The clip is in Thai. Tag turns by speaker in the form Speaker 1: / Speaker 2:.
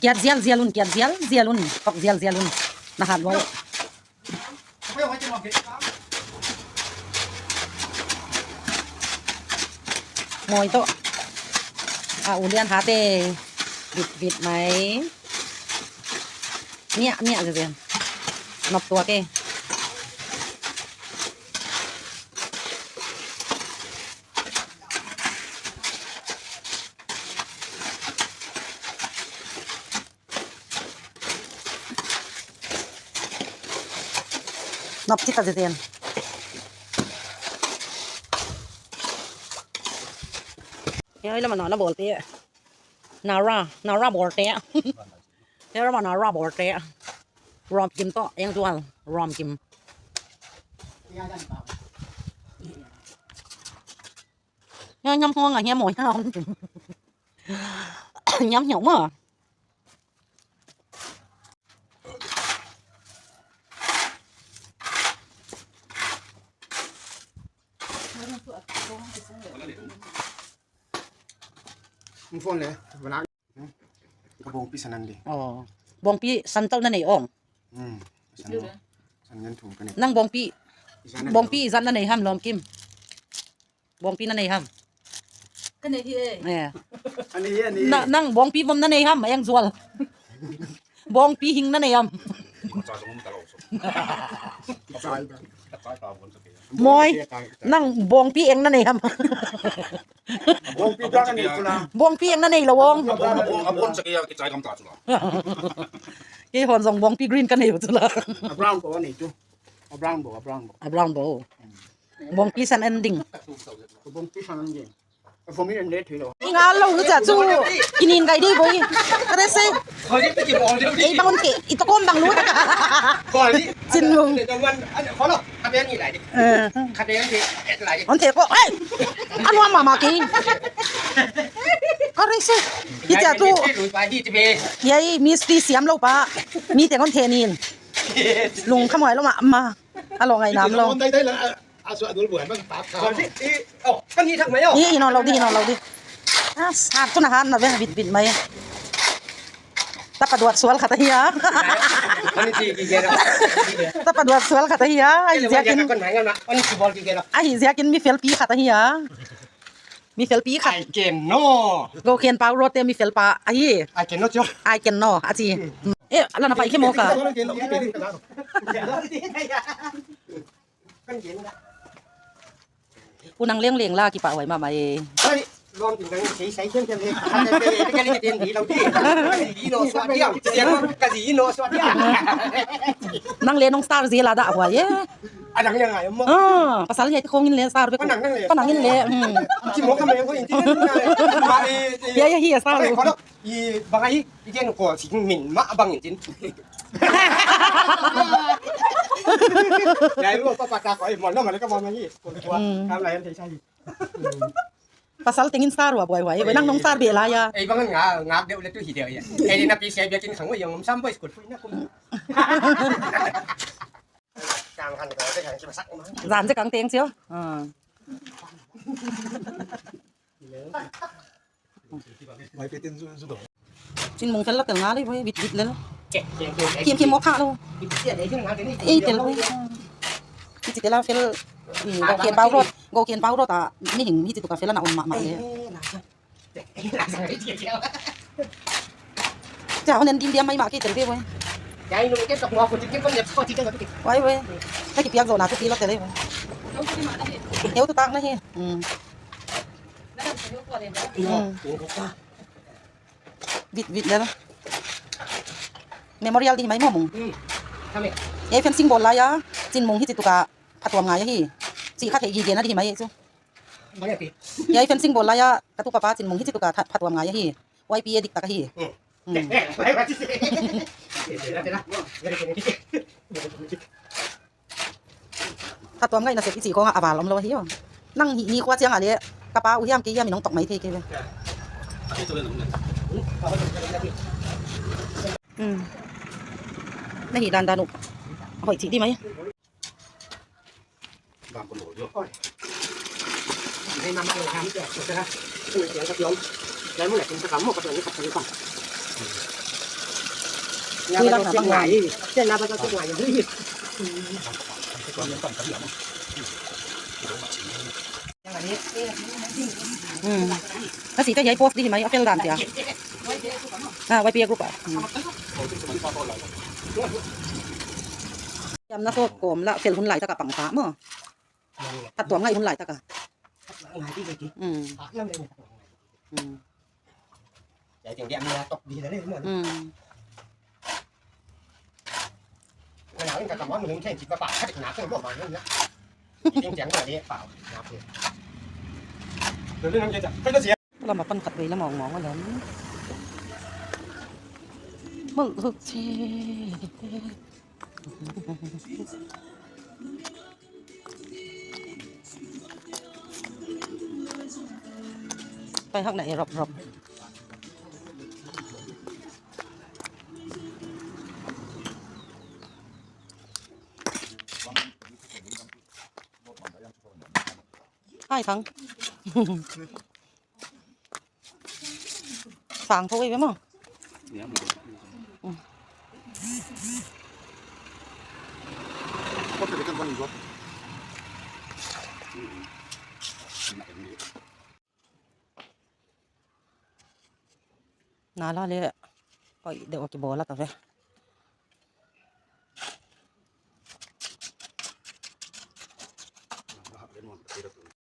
Speaker 1: kiat zial luôn kiat zial luôn học zial luôn na hạt voi mồi to ulian há tê vịt máy nhẹ rồi nọc tua kê nọc chít ta rồi cái là mà nó bổ tê nào ra bổ tê thế mà nó ra bổ tê rom kim to em chuan rom kim nhắm hoang à nhắm mồi không nhắm nhộng à
Speaker 2: phoneเลยเวลาก็บงปีสันนั่นดิ
Speaker 1: อ๋อบงปีสันเต้านั่นเอง
Speaker 2: สันเงินถุงกันนี่
Speaker 1: นั่งบงปีสันนั่นเองห้ามลอมกิมบงปีนั่นเองห้ามก็ในที่เนี่ยอันนี้นั่งบงปีบอมนั่นเองห้ามยังส่วนบงปีหิงนั่นเองห้ามมอยนั่งบงปีเองนั่นเองครับ
Speaker 2: บงปีตั้งนี่คุณ
Speaker 1: บงปีเองนั่นเองละวง
Speaker 3: abon sa kaya kita kam ta chula
Speaker 1: กี่คนส่งบงปีกรีนกันอยู่จุละ
Speaker 2: บราวน์บอกว่านี่จูบราวน์บอก
Speaker 1: บงปีสันเอนดิ้ง
Speaker 2: บงปีสันนั่นเองผมมีเอ็นเล็ดถือหรอ
Speaker 1: งานเราจะจูกินินไก่ดีบ่อยอะไรสิไอ้บางคนอีตะโกนบางรู้จินลุง
Speaker 2: เขาหรอกคาเฟ่นี่ไหนดิคาเฟ่นี่ไหนดิ
Speaker 1: อันเถอะก็เอ้ยอันว่ามากี่อะไรสิที่จะจูยัยมีสตีเสียมเราปะมีแต่คนเทนินลุงขโมยเรามาอร่อยไงน้ำเรา
Speaker 2: ได้แล้วอาสุดดูเหมือนมันปากก่อนสิโอ้ก็นี่ทักไหมอ่ะ
Speaker 1: นี่นอนเราดิสาดตุนอาหารนะเว้ยบิดไหมตะปัดวัดสวนขัดเฮียตะปัดวัดสวนขัดเฮียไอ้เสียกินไอ้เสียกินมีเฟลปีขัดเฮียมีเฟลปีขัด
Speaker 2: ไอเกนโน่
Speaker 1: โกเคนปลาโรเตมีเฟลปลาไอ้
Speaker 2: ไอเกนโน่จ้ะ
Speaker 1: ไอเกนโน่อาจีเอ๊ะแล้วน่ะไปแค่โมกะกูนั่งเลี้ยงล่ากี่ปะไว้มา
Speaker 2: ลองถึงนั้นใช้เครื่องจันทร์เลยก็เล่นเตียนผีเราที่ผีโนสวัสดีเสียงกะสีโนสวัสดี
Speaker 1: นั่งเลี้ยงน้องสตาร์ซีลาดะไว้
Speaker 2: อันนั้นยังไงมั้ง
Speaker 1: ภาษาใหญ่ที่โคงินเลี้ยงสตาร์ไปก็นั่งกินเลี้ยง
Speaker 2: ชิมโมกันมาอย่างคนอื่นที่นั่นมา
Speaker 1: เฮียเฮียสตาร์เลย
Speaker 2: เขาอีบางไอ้อีเจนก็สิหมิ่นมะบางอย่างจริงยายรู้ว่าปากกาขอไอ้หมอนแล้วมันก็มองอย่างนี้คนตัวทำอะไรกันใช่
Speaker 1: pasal tingin star wa boy boy nang nong star bela ya
Speaker 2: ai bang ngap de ulet tu hideo ya ai na pi se biakin khang wa yang sam boy skut fu na kum chang han ko de khang chi sak ma
Speaker 1: dàn cho căng tiếng xíu chín mùng chân lắc tiểu ngá đấy với vịt lên kim móc hạ luôn ý tiền luôn chỉ tiền là phê gò kiên bao rồi ta mấy hình như tụi cà phê là nào mà chào nên đi mấy mà cái tiền phê vậy
Speaker 2: cái nó cái cọc ngọc của cái con nhập kho chỉ cái cái
Speaker 1: vậy vậy cái piang rồi nào cái là tiền đấy nếu tụi tăng đấy hi vịt đấy đó memorial đi mấy mùng cái phần symbol là ya chín mùng thì tụi càผัดตัวงายที่สี่ข้าเทียนะที่ไหมซูยายเฟนซิงบอลละยะกระตุกป้าจินมงที่ตุกาผัดตัวงายที่ไว้ปีดิกตะกี้ผัดตัวงายน่ะเสร็จอีสี่ของอาบาลล้อมเราเฮียนั่งหีกว่าเสียงอะไรกระเป๋าอุ้ยยามกี้ยามมีน้องตกไหมเทกี้เลยไม่หีดันดานุหอยจีดีไหม
Speaker 2: บางคนโหดด้วยให้มาลงทำเดี๋ยวนะคุยเสียงกระเทียมแล้วเมื่อไหร่คุณจะทำหมดกระเทียมนี่ขัดกันหรือเปล่า nhà bà cho chuyện ngoài trên nhà bà cho chuyện ngoài như thế
Speaker 1: Nasi teh jai post di mai apel dan dia. YPA group. Jam na so kom la fel hun lai ta ka pang pa mo. Pat tua ngai hun lai ta ka.
Speaker 2: ngoài đi vậy chị lắm đây chạy tiền điện là tộc gì đấy mà ngày nào cả món mình thấy chỉ có bảo khách nạp cái bộ mà nữa tiền chẳng là đi bảo nạp tiền rồi lên năm cái nó gì
Speaker 1: เรามาปั้นขัดไว้แล้วมองว่าแล้วมึงฮึกเช่ไปข้างไหนรอบhai tháng sáng thôi với mà
Speaker 3: có thể cái con gì không
Speaker 1: nala le oi de o ki bola ta ve